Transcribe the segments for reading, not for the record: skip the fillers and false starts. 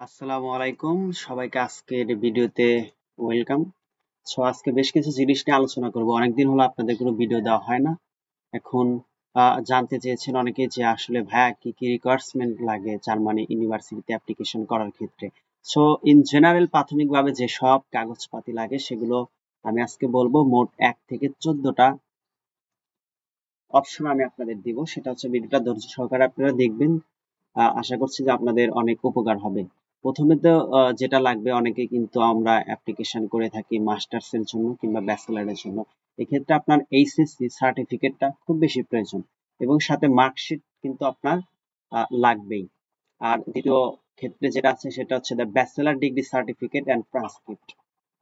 আসসালামু আলাইকুম, সবাইকে আজকের ভিডিওতে ওয়েলকাম। আজকে বেশ কিছু জিনিস নিয়ে আলোচনা করব। অনেকদিন হলো আপনাদের কোনো ভিডিও দেওয়া হয় না। এখন জানতে চেয়েছেন অনেকে যে আসলে ভাইয়া কি কি রিকোয়ারমেন্ট লাগে জার্মানি ইউনিভার্সিটিতে অ্যাপ্লিকেশন করার ক্ষেত্রে। ইন জেনারেল প্রাথমিকভাবে যে সব কাগজপাতি লাগে সেগুলো আমি আজকে বলবো। মোট 1 থেকে 14টা অপশন আমি আপনাদের দিব। সেটা হচ্ছে ভিডিওটা ধৈর্য সহকারে আপনারা দেখবেন। আশা করছি যে আপনাদের অনেক উপকার হবে। প্রথমে তো যেটা লাগবে, অনেকে কিন্তু আমরা অ্যাপ্লিকেশন করে থাকি মাস্টার্স এর জন্য কিংবা ব্যাচেলরের জন্য। এক্ষেত্রে আপনার এইচএসসি সার্টিফিকেটটা খুব বেশি প্রয়োজন এবং সাথে মার্কশিট কিন্তু আপনার লাগবেই। আর দ্বিতীয় ক্ষেত্রে যেটা আছে সেটা হচ্ছে the bachelor degree certificate and transcript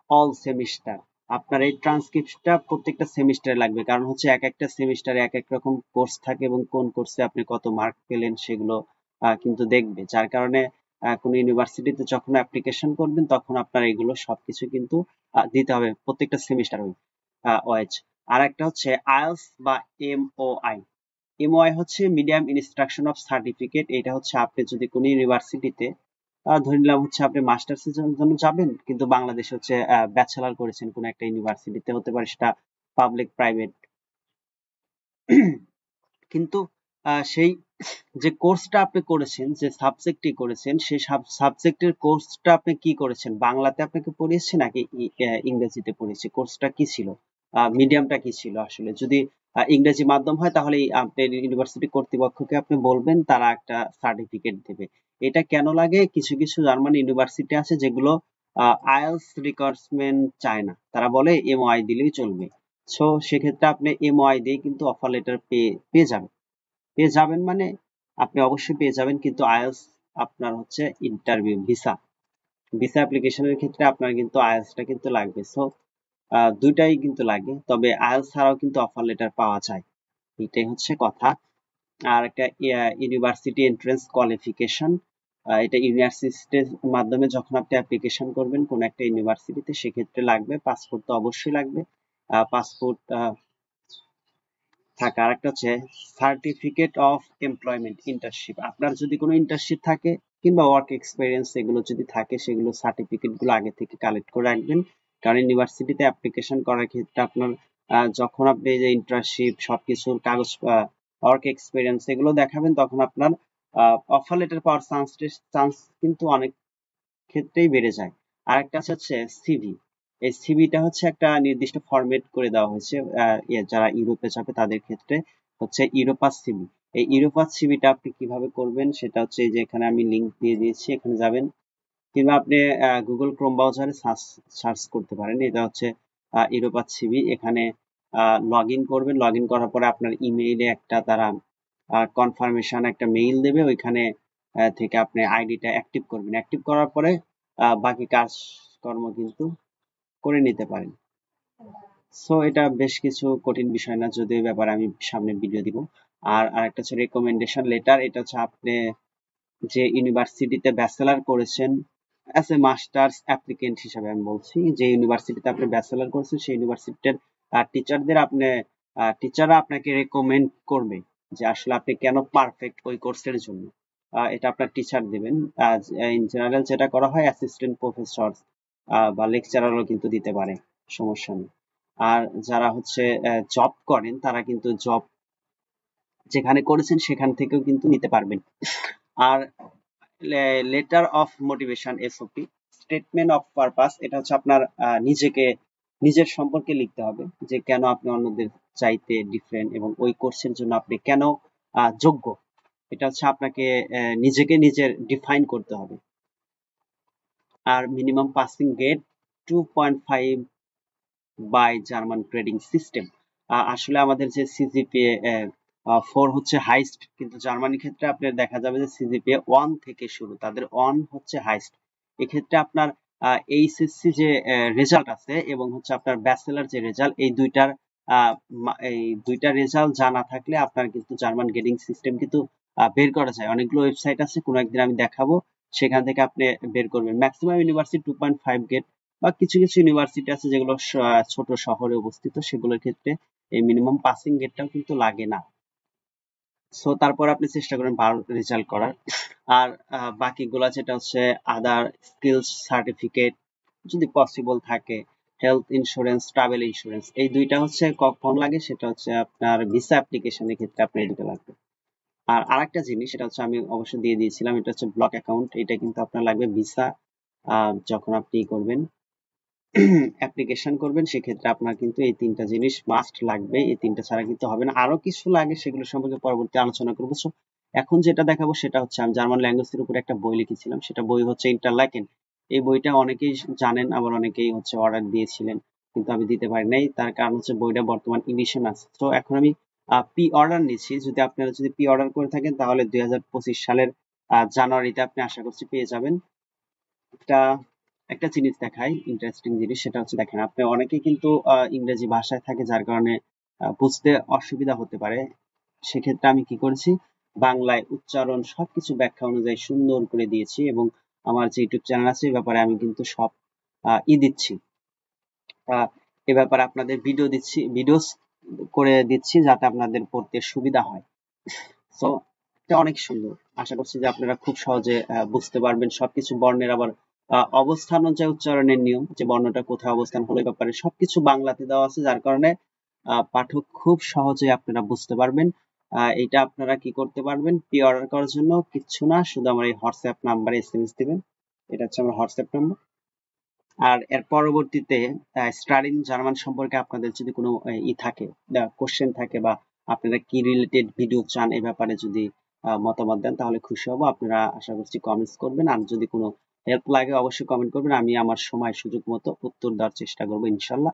all semester. আপনার এই ট্রান্সক্রিপ্টটা প্রত্যেকটা সেমিস্টারে লাগবে, কারণ হচ্ছে এক একটা সেমিস্টারে এক এক রকম কোর্স থাকে এবং কোন কোর্সে আপনি কত মার্ক পেলেন সেগুলো কিন্তু দেখবে। যার কারণে কোনো ইউনিভার্সিটিতে যখন অ্যাপ্লিকেশন করবেন তখন আপনার এগুলো সবকিছু কিন্তু দিতে হবে প্রত্যেকটা সেমিস্টার ওয়াইজ। আর একটা হচ্ছে আইএলটিএস বা এমওআই। এমওআই হচ্ছে মিডিয়াম ইনস্ট্রাকশন অফ সার্টিফিকেট। এটা হচ্ছে আপনি যদি কোনো ইউনিভার্সিটিতে ধরে নিলাম হচ্ছে আপনি মাস্টার্স এর জন্য যাবেন, কিন্তু বাংলাদেশে হচ্ছে ব্যাচেলর করেছেন কোনো একটা ইউনিভার্সিটিতে, হতে পারে সেটা পাবলিক প্রাইভেট, কিন্তু সেই যে কোর্সটা আপনি করেছেন, যে সাবজেক্টটি করেছেন, সেই সাবজেক্টের কোর্সটা আপনি কি করেছেন, বাংলাতে আপনাকে পড়িয়েছে নাকি ইংরেজিতে পড়িয়েছে, কোর্সটা কি ছিল, মিডিয়ামটা কি ছিল। আসলে যদি ইংরেজি মাধ্যম হয় তাহলে আপনার ইউনিভার্সিটি কর্তৃপক্ষকে আপনি বলবেন, তারা একটা সার্টিফিকেট দেবে। এটা কেন লাগে, কিছু কিছু জার্মান ইউনিভার্সিটি আছে যেগুলো আইএলটিএস রিকোয়ারমেন্ট চায় না, তারা বলে এমওআই দিলেই চলবে। সেক্ষেত্রে আপনি এমওআই দিয়ে কিন্তু অফার লেটার পেয়ে যাবেন। পেয়ে যাবেন মানে আপনি অবশ্যই পেয়ে যাবেন, কিন্তু আইএলটিএস আপনার হচ্ছে ইন্টারভিউ ভিসা ভিসা অ্যাপ্লিকেশনের ক্ষেত্রে আপনার কিন্তু আইএলটিএসটা কিন্তু লাগবে। দুইটাই কিন্তু লাগে, তবে আইএলটিএস ছাড়াও কিন্তু অফার লেটার পাওয়া যায়। এটাই হচ্ছে কথা। আর একটা ইউনিভার্সিটি এন্ট্রান্স কোয়ালিফিকেশন, এটা ইউনিভার্সিটির মাধ্যমে যখন আপনি অ্যাপ্লিকেশন করবেন কোন একটা ইউনিভার্সিটিতে সেক্ষেত্রে লাগবে। পাসপোর্ট তো অবশ্যই লাগবে। পাসপোর্ট থাকা। আরেকটা হচ্ছে সার্টিফিকেট অফ এমপ্লয়মেন্ট, ইন্টার্নশিপ। আপনার যদি কোনো ইন্টার্নশিপ থাকে কিংবা ওয়ার্ক এক্সপিরিয়েন্স এগুলো যদি থাকে, সেগুলো সার্টিফিকেট গুলো আগে থেকে কালেক্ট করে রাখবেন। কারণ ইউনিভার্সিটিতে অ্যাপ্লিকেশন করার ক্ষেত্রে আপনার যখন আপনি যে ইন্টার্নশিপ সবকিছুর কাগজ, ওয়ার্ক এক্সপিরিয়েন্স এগুলো দেখাবেন, তখন আপনার অফার লেটার পাওয়ার চান্স কিন্তু অনেক ক্ষেত্রেই বেড়ে যায়। আরেকটা হচ্ছে সিভি। এই সিভিটা হচ্ছে একটা নির্দিষ্ট ফরম্যাট করে দেওয়া হয়েছে যারা ইউরোপে যাবে তাদের ক্ষেত্রে, হচ্ছে ইউরোপাস সিভি। এই ইউরোপাস সিভিটা আপনি কিভাবে করবেন সেটা হচ্ছে এই যে এখানে আমি লিংক দিয়ে দিয়েছি, এখানে যাবেন, কিংবা আপনি গুগল ক্রোম ব্রাউজারে সার্চ করতে পারেন। এটা হচ্ছে ইউরোপাস সিভি। এখানে লগ ইন করবেন। লগ ইন করার পরে আপনার ইমেইলে একটা তারা কনফার্মেশন একটা মেইল দেবে, ওইখানে থেকে আপনি আইডিটা অ্যাক্টিভ করবেন। অ্যাক্টিভ করার পরে বাকি কাজকর্ম কিন্তু করে নিতে পারেন। এটা বেশ কিছু কঠিন বিষয় না, যদিও ব্যাপারে আমি সামনে ভিডিও দিব। আর আরেকটা হচ্ছে রেকমেন্ডেশন লেটার। এটা হচ্ছে আপনি যে ইউনিভার্সিটিতে ব্যাচেলর করেছেন, অ্যাজ এ মাস্টার্স অ্যাপ্লিকেন্ট হিসাবে আমি বলছি, যে ইউনিভার্সিটিতে আপনি ব্যাচেলর করেছেন সেই ইউনিভার্সিটির টিচারদের টিচাররা আপনাকে রেকমেন্ড করবে যে আসলে আপনি কেন পারফেক্ট ওই কোর্সের জন্য। এটা আপনার টিচার দিবেন। ইন জেনারেল যেটা করা হয়, অ্যাসিস্ট্যান্ট প্রফেসর বা লেকচারারও কিন্তু দিতে পারে, সমস্যা নেই। আর যারা হচ্ছে জব করেন তারা কিন্তু জব যেখানে করেছেন সেখান থেকেও কিন্তু নিতে পারবেন। আর letter of motivation, SOP, statement of purpose, এটা হচ্ছে আপনার নিজের সম্পর্কে লিখতে হবে যে কেন আপনি অন্যদের চাইতে ডিফারেন্ট এবং ওই কোর্সের জন্য আপনি কেন যোগ্য। এটা হচ্ছে আপনাকে নিজেকে নিজের ডিফাইন করতে হবে। আর minimum passing grade 2.5 by German grading system. আসলে আমাদের যে সিজিপিএ 4 হচ্ছে হাইস্ট, কিন্তু জার্মানির ক্ষেত্রে আপনার দেখা যাবে যে সিজিপিএ 1 থেকে শুরু, তাদের 1 হচ্ছে হাইস্ট। এক্ষেত্রে আপনার এইচএসসি যে রেজাল্ট আছে এবং হচ্ছে আপনার ব্যাচেলর যে রেজাল্ট, এই দুইটা রেজাল্ট জানা থাকলে আপনার কিন্তু জার্মান গ্রেডিং সিস্টেম কিন্তু বের করা যায়। অনেকগুলো ওয়েবসাইট আছে, কোনো একদিন আমি দেখাবো, সেখান থেকে আপনি বের করবেন। ম্যাক্সিমাম ইউনিভার্সিটি 2.5 গ্রেড, বা কিছু কিছু ইউনিভার্সিটি আছে যেগুলো ছোট শহরে অবস্থিত, সেগুলোর ক্ষেত্রে এই মিনিমাম পাসিং গ্রেডটাও কিন্তু লাগে না। সো তারপর আপনি চেষ্টা করেন ভালো রেজাল্ট করার। আর বাকিগুলা যেটা হচ্ছে আদার স্কিলস সার্টিফিকেট যদি পসিবল থাকে, হেলথ ইন্স্যুরেন্স, ট্রাভেল ইন্স্যুরেন্স, এই দুইটা হচ্ছে কখন লাগে সেটা হচ্ছে আপনার ভিসা অ্যাপ্লিকেশনের ক্ষেত্রে আপনার এই দুটো লাগবে। আর আরেকটা জিনিস সেটা হচ্ছে আমি অবশ্যই দিয়ে দিয়েছিলাম, এটা হচ্ছে ব্লক অ্যাকাউন্ট। এটা কিন্তু আপনার লাগবে ভিসা যখন আপনি করবেন অ্যাপ্লিকেশন করবেন, সেক্ষেত্রে আপনার কিন্তু এই তিনটা জিনিস মাস্ট লাগবে। এই তিনটা ছাড়া কিন্তু হবে না। আরো কিছু লাগে, সেগুলো সম্পর্কে পরবর্তী আলোচনা করবো। সো এখন যেটা দেখাবো সেটা হচ্ছে আমি জার্মান ল্যাঙ্গুয়েজের উপর একটা বই লিখেছিলাম, সেটা বই হচ্ছে ইন্টারল্যাকেন। এই বইটা অনেকেই জানেন, আবার অনেকেই হচ্ছে অর্ডার দিয়েছিলেন, কিন্তু আমি দিতে পারি নাই। তার কারণ হচ্ছে বইটা বর্তমান ইডিশন আছে। তো এখন আমি প্রি অর্ডার নিচ্ছি। যদি আপনারা যদি প্রি অর্ডার করে থাকেন তাহলে 2025 সালের জানুয়ারিতে আপনি আশা করছি পেয়ে যাবেন। একটা একটা জিনিস দেখাই, ইন্টারেস্টিং জিনিস, সেটা হচ্ছে দেখেন আপনি অনেকেই কিন্তু ইংরেজি ভাষায় থাকে, যার কারণে বুঝতে অসুবিধা হতে পারে। সেক্ষেত্রে আমি কি করেছি, বাংলায় উচ্চারণ সবকিছু ব্যাখ্যা অনুযায়ী সুন্দর করে দিয়েছি, এবং আমার যে ইউটিউব চ্যানেল আছে এই ব্যাপারে আমি কিন্তু সব দিচ্ছি। এ ব্যাপারে আপনাদের ভিডিও দিচ্ছি, ভিডিওস করে দিচ্ছি যাতে আপনাদের পড়তে সুবিধা হয়। সো এটা অনেক সুন্দর। আশা করছি যে আপনারা খুব সহজে বুঝতে পারবেন। সবকিছু বর্ণের আবার অবস্থান অনুযায়ী উচ্চারণের নিয়ম, যে বর্ণটা কোথায় অবস্থান হলো এই ব্যাপারে সবকিছু বাংলাতে দেওয়া আছে, যার কারণে পাঠক খুব সহজে আপনারা বুঝতে পারবেন। এটা আপনারা কি করতে পারবেন, প্রি অর্ডার করার জন্য কিচ্ছু না, শুধু আমার এই হোয়াটসঅ্যাপ নাম্বারে এসএমএস দিবেন। এটা হচ্ছে আমার হোয়াটসঅ্যাপ নাম্বার। আর এর পরবর্তীতে স্টাডিং জার্মান সম্পর্কে আপনাদের যদি কোনো থাকে, কোশ্চেন থাকে, বা আপনারা কি রিলেটেড ভিডিও চান এই ব্যাপারে যদি মতামত দেন তাহলে খুশি হব। আপনারা আশা করছি কমেন্টস করবেন, আর যদি কোনো হেল্প লাগে অবশ্যই কমেন্ট করবেন। আমি আমার সময় সুযোগ মতো উত্তর দেওয়ার চেষ্টা করবো ইনশাল্লাহ।